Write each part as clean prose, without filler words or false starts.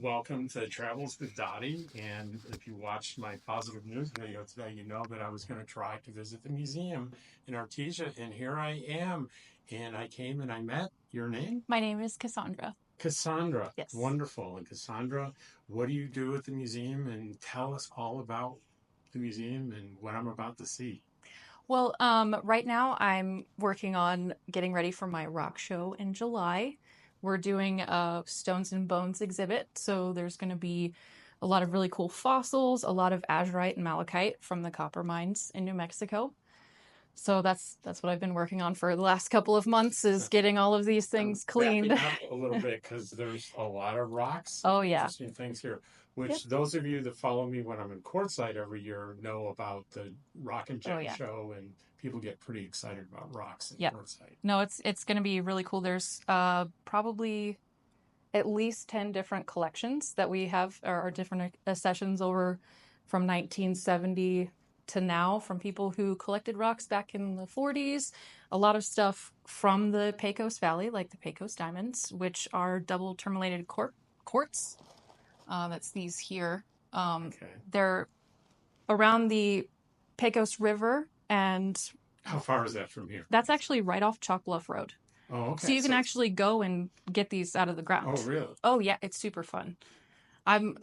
Welcome to Travels with Dottie. And if you watched my positive news video today, you know that I was going to try to visit the museum in Artesia. And here I am. And I came and I met your name? My name is Cassandra. Cassandra. Yes. Wonderful. And Cassandra, what do you do at the museum? And tell us all about the museum and what I'm about to see. Well, right now I'm working on getting ready for my rock show in July. We're doing a Stones and Bones exhibit, so there's going to be a lot of really cool fossils, a lot of azurite and malachite from the copper mines in New Mexico. So that's what I've been working on for the last couple of months, is getting all of these things cleaned. Backing up a little bit because there's a lot of rocks. Oh, yeah. Interesting things here, which those of you that follow me when I'm in Quartzsite every year know about the Rock and Gem show, and people get pretty excited about rocks in Quartzsite. No, it's going to be really cool. There's probably at least 10 different collections that we have, or different sessions over from 1970 to now, from people who collected rocks back in the 40s. A lot of stuff from the Pecos Valley, like the Pecos diamonds, which are double tourmalated quartz. That's these here. They're around the Pecos River. And how far is that from here? That's actually right off Chalk Bluff Road. Oh, okay. So you can actually go and get these out of the ground. Oh, really? Oh, yeah. It's super fun. I'm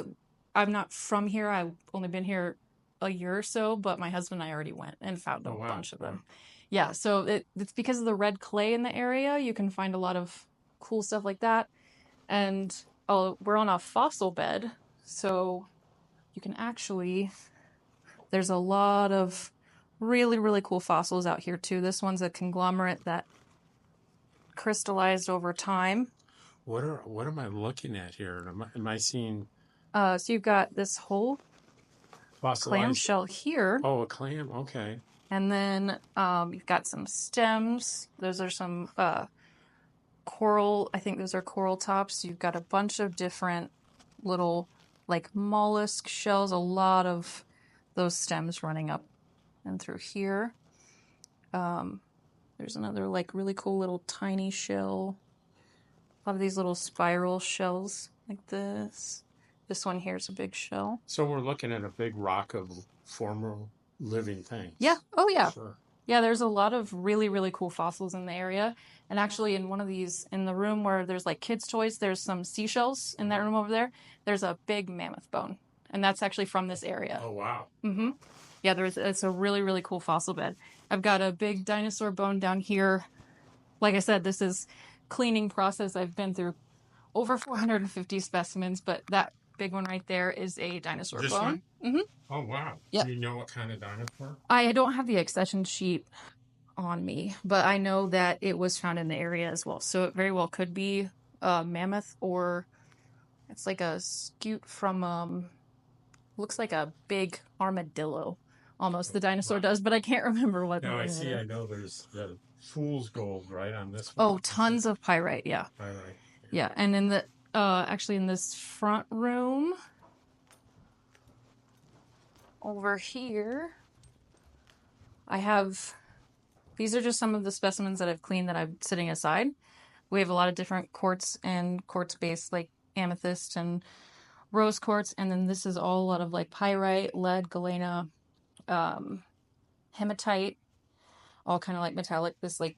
not from here. I've only been here a year or so, but my husband and I already went and found a bunch of them. Yeah, so it's because of the red clay in the area. You can find a lot of cool stuff like that. And we're on a fossil bed, so you can actually... There's a lot of really, really cool fossils out here, too. This one's a conglomerate that crystallized over time. What am I looking at here? Am I seeing... So you've got this whole clamshell here. Oh, a clam. Okay. And then you've got some stems. Those are some coral. I think those are coral tops. You've got a bunch of different little like mollusk shells. A lot of those stems running up and through here. There's another like really cool little tiny shell. A lot of these little spiral shells like this. This one here is a big shell. So we're looking at a big rock of former living things. Yeah. Oh, yeah. Sure. Yeah, there's a lot of really, really cool fossils in the area. And actually in one of these, in the room where there's like kids' toys, there's some seashells in that room over there. There's a big mammoth bone. And that's actually from this area. Oh, wow. Mm-hmm. Yeah, it's a really, really cool fossil bed. I've got a big dinosaur bone down here. Like I said, this is cleaning process. I've been through over 450 specimens, but that big one right there is a dinosaur this bone. One? Mm-hmm. Oh, wow. Yep. Do you know what kind of dinosaur? I don't have the accession sheet on me, but I know that it was found in the area as well. So it very well could be a mammoth, or it's like a scute from, looks like a big armadillo. Almost the dinosaur does, but I can't remember what. No, I see. I know there's the fool's gold right on this one. Oh, tons of pyrite. Yeah. Pyrite. Yeah, and in the actually in this front room over here, I have, these are just some of the specimens that I've cleaned that I'm setting aside. We have a lot of different quartz and quartz-based, like amethyst and rose quartz, and then this is all a lot of like pyrite, lead, galena, hematite, all kind of like metallic. This like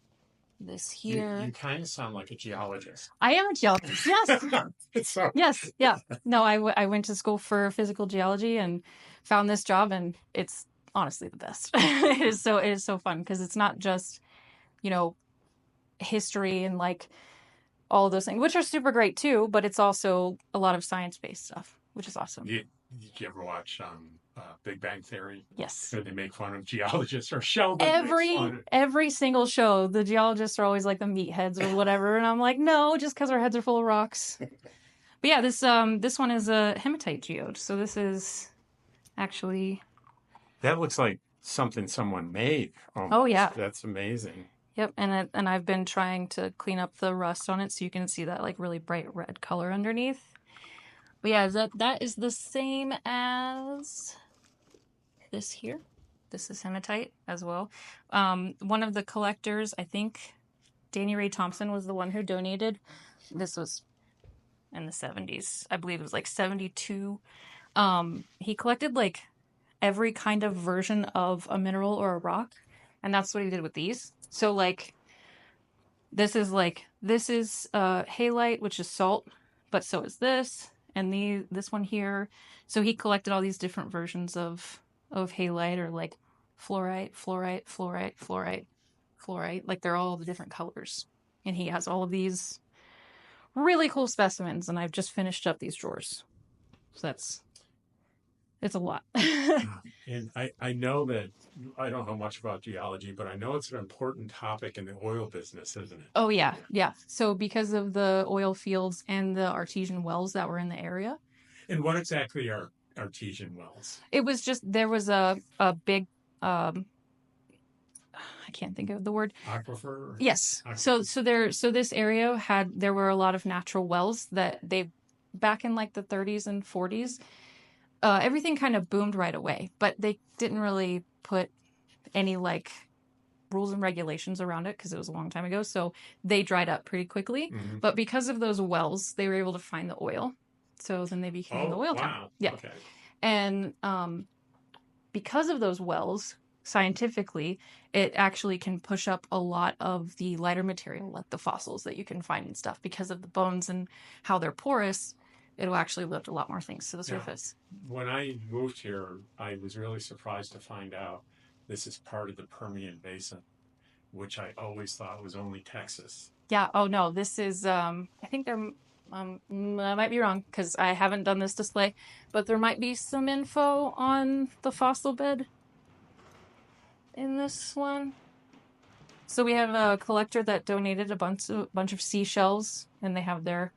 this here. You kind of sound like a geologist. I am a geologist. Yes. Yes. Yeah. No, I went to school for physical geology and found this job, and it's honestly the best. It is so fun because it's not just, history and like all of those things, which are super great too, but it's also a lot of science-based stuff, which is awesome. Did you ever watch Big Bang Theory? Yes. Where they make fun of geologists, or Sheldon. Every single show, the geologists are always like the meatheads or whatever, and I'm like, no, just because our heads are full of rocks. But yeah, this one is a hematite geode. So this is actually... That looks like something someone made. Almost. Oh, yeah. That's amazing. Yep, and I've been trying to clean up the rust on it so you can see that like really bright red color underneath. But yeah, that is the same as this here. This is hematite as well. One of the collectors, I think Danny Ray Thompson, was the one who donated. This was in the 70s. I believe it was like 72. He collected like every kind of version of a mineral or a rock, and that's what he did with these. So like this is halite, which is salt, but so is this and this one here. So he collected all these different versions of halite, or like fluorite, fluorite, fluorite, fluorite, fluorite. Like they're all the different colors, and he has all of these really cool specimens. And I've just finished up these drawers, so it's a lot. And I know that I don't know much about geology, but I know it's an important topic in the oil business, isn't it? Oh yeah, yeah. So because of the oil fields and the artesian wells that were in the area, And what exactly are artesian wells? it was just there was a big I can't think of the word. Aquifer? Yes. Aquifer. So this area there were a lot of natural wells that they back in like the 30s and 40s. Everything kind of boomed right away, but they didn't really put any like rules and regulations around it because it was a long time ago. So they dried up pretty quickly. Mm-hmm. But because of those wells, they were able to find the oil. So then they became the oil town. Yeah. Okay. And because of those wells, scientifically, it actually can push up a lot of the lighter material, like the fossils that you can find and stuff, because of the bones and how they're porous. It'll actually lift a lot more things to the surface. When I moved here, I was really surprised to find out this is part of the Permian Basin, which I always thought was only Texas. Yeah. Oh no, this is. I think there. I might be wrong because I haven't done this display, but there might be some info on the fossil bed in this one. So we have a collector that donated a bunch of seashells, and they have their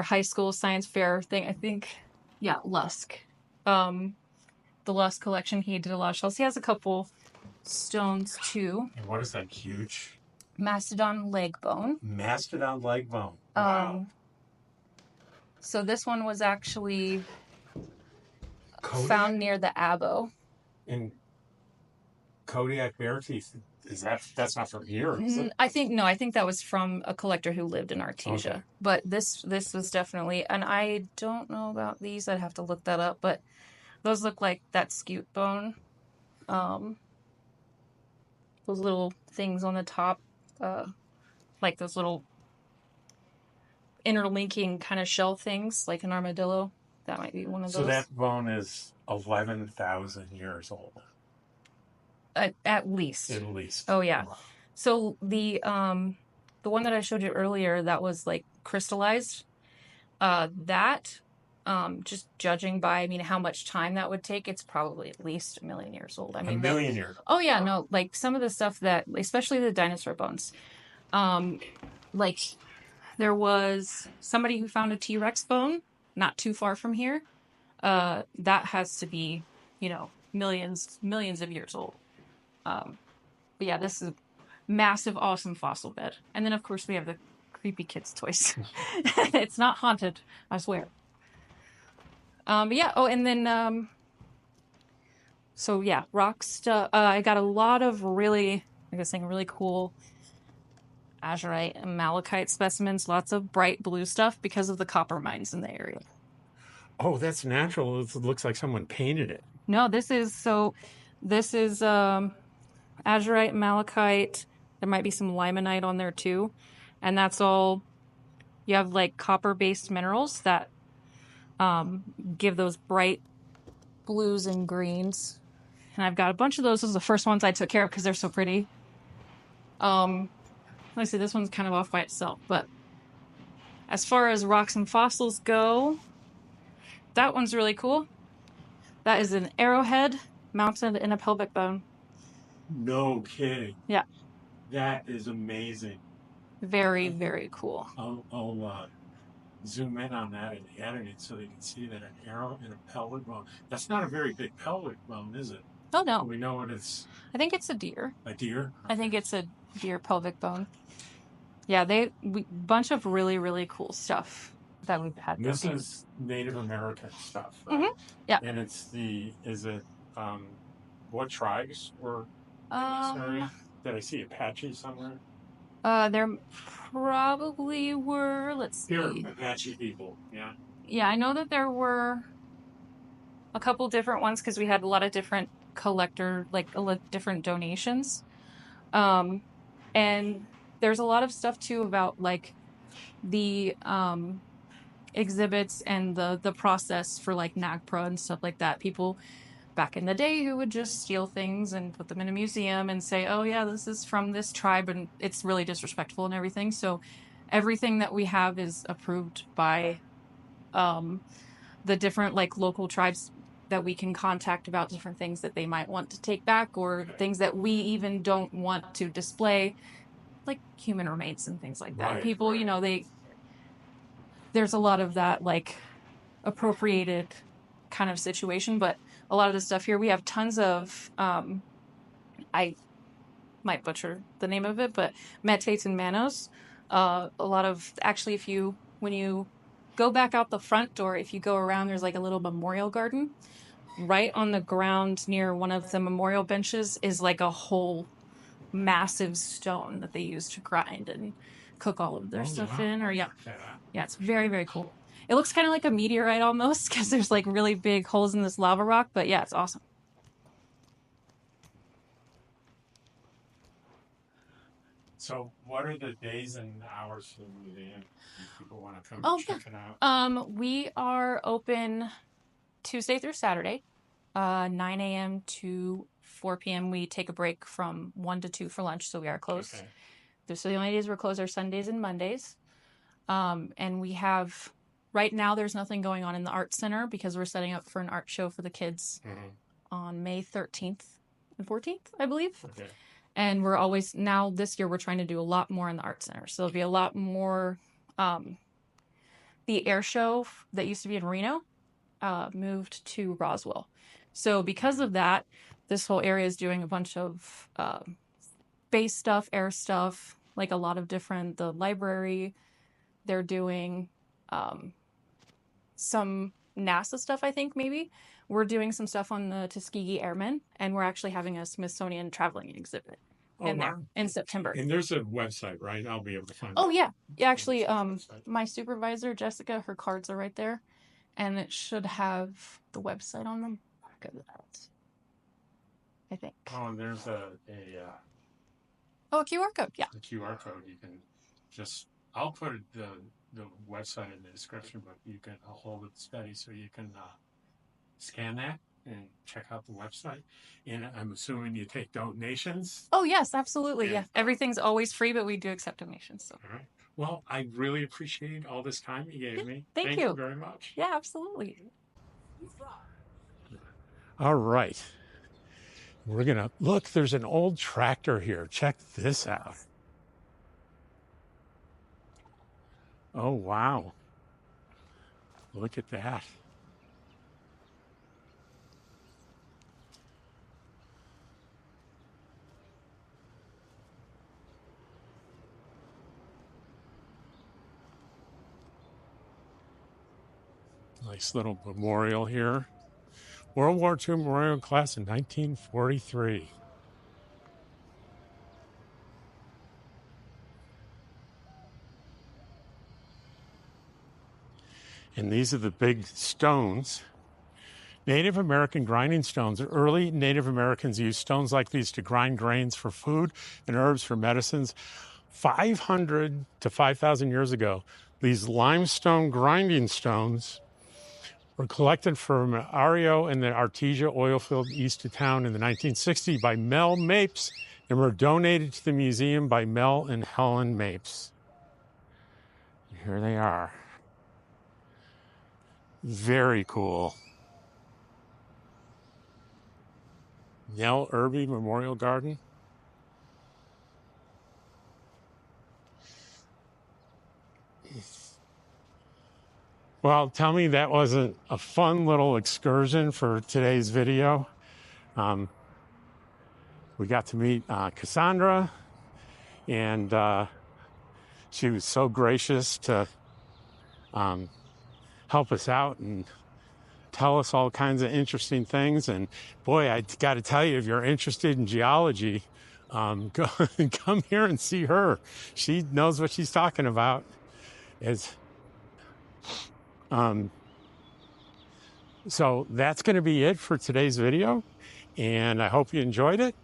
high school science fair thing. I think, yeah, Lusk. The Lusk collection. He did a lot of shells. He has a couple stones too. And what is that huge? Mastodon leg bone. Mastodon leg bone. Wow. So this one was actually found near the Abo. In Kodiak bear teeth. That's not from here, is it? I think that was from a collector who lived in Artesia. Okay. But this was definitely, and I don't know about these. I'd have to look that up. But those look like that scute bone. Those little things on the top, like those little interlinking kind of shell things, like an armadillo. That might be one of those. So that bone is 11,000 years old. At least. At least. Oh yeah. Wow. So the one that I showed you earlier that was like crystallized, just judging by how much time that would take, it's probably at least 1 million years old. I mean, 1 million years. Oh yeah, no, like some of the stuff that, especially the dinosaur bones, like there was somebody who found a T-Rex bone not too far from here. That has to be, millions of years old. But yeah, this is a massive, awesome fossil bed. And then of course we have the creepy kids' toys. It's not haunted, I swear. But yeah, and then so yeah, rock stuff. I got a lot of really cool azurite and malachite specimens, lots of bright blue stuff because of the copper mines in the area. Oh, that's natural. It looks like someone painted it. No, this is azurite, malachite. There might be some limonite on there too. And that's all. You have like copper-based minerals that give those bright blues and greens. And I've got a bunch of those. Those are the first ones I took care of because they're so pretty. Like I said, this one's kind of off by itself. But as far as rocks and fossils go, that one's really cool. That is an arrowhead mounted in a pelvic bone. No kidding. Yeah. That is amazing. Very, very cool. I'll zoom in on that and edit it so they can see that an arrow in a pelvic bone. That's not a very big pelvic bone, is it? Oh, no. We know what it's... I think it's a deer. A deer? I think it's a deer pelvic bone. Yeah, bunch of really, really cool stuff that we've had. This is Native American stuff, right? Mm-hmm. Yeah. And what tribes were in this area? Did I see Apache somewhere? There probably were, let's Here, see. Apache people. Yeah. Yeah, I know that there were a couple different ones because we had a lot of different collector, like different donations. Um, and there's a lot of stuff too about like the exhibits and the process for like NAGPRA and stuff like that. People back in the day who would just steal things and put them in a museum and say, "Oh yeah, this is from this tribe," and it's really disrespectful and everything. So everything that we have is approved by um the different like local tribes that we can contact about different things that they might want to take back or things that we even don't want to display, like human remains and things like that. Right. People, you know, there's a lot of that like appropriated kind of situation, but a lot of the stuff here we have tons of I might butcher the name of it, but metates and manos. A lot of actually, if you when you go back out the front door, if you go around, there's like a little memorial garden. Right on the ground near one of the memorial benches is like a whole massive stone that they use to grind and cook all of their stuff in. Or yeah, it's very very cool. It looks kind of like a meteorite almost because there's like really big holes in this lava rock. But yeah, it's awesome. So, what are the days and hours for the museum? If people want to come Oh check yeah. it out. We are open Tuesday through Saturday, 9 a.m. to 4 p.m. We take a break from 1 to 2 for lunch, so we are closed. Okay. So the only days we're closed are Sundays and Mondays. And we have, right now, there's nothing going on in the art center because we're setting up for an art show for the kids on May 13th and 14th, I believe. Okay. And we're always, now this year, we're trying to do a lot more in the art center. So there'll be a lot more, the air show that used to be in Reno moved to Roswell. So because of that, this whole area is doing a bunch of space stuff, air stuff, like a lot of different, the library, they're doing some NASA stuff, I think, maybe. We're doing some stuff on the Tuskegee Airmen, and we're actually having a Smithsonian traveling exhibit there in September. And there's a website, right? I'll be able to find it. Oh, yeah. Yeah, actually, my supervisor, Jessica, her cards are right there, and it should have the website on them. Back of that, I think. Oh, and there's a QR code, yeah. The QR code. You can just, I'll put the website in the description, but you can hold it steady so you can scan that and check out the website. And I'm assuming you take donations. Oh, yes, absolutely. Yeah. Everything's always free, but we do accept donations. So. All right. Well, I really appreciate all this time you gave me. Thank you very much. Yeah, absolutely. All right. We're going to look, there's an old tractor here. Check this out. Oh, wow. Look at that. Nice little memorial here. World War II memorial class in 1943. And these are the big stones. Native American grinding stones. Early Native Americans used stones like these to grind grains for food and herbs for medicines. 500 to 5,000 years ago, these limestone grinding stones were collected from Ario and the Artesia oil field east of town in the 1960s by Mel Mapes and were donated to the museum by Mel and Helen Mapes. And here they are. Very cool. Nell Irby Memorial Garden. Well, tell me that wasn't a fun little excursion for today's video. We got to meet Cassandra, and she was so gracious to help us out and tell us all kinds of interesting things. And boy, I got to tell you, if you're interested in geology, Go, come here and see her. She knows what she's talking about. So that's going to be it for today's video. And I hope you enjoyed it.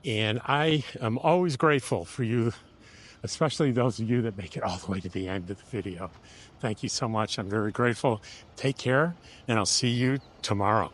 And I am always grateful for you, especially those of you that make it all the way to the end of the video. Thank you so much. I'm very grateful. Take care, and I'll see you tomorrow.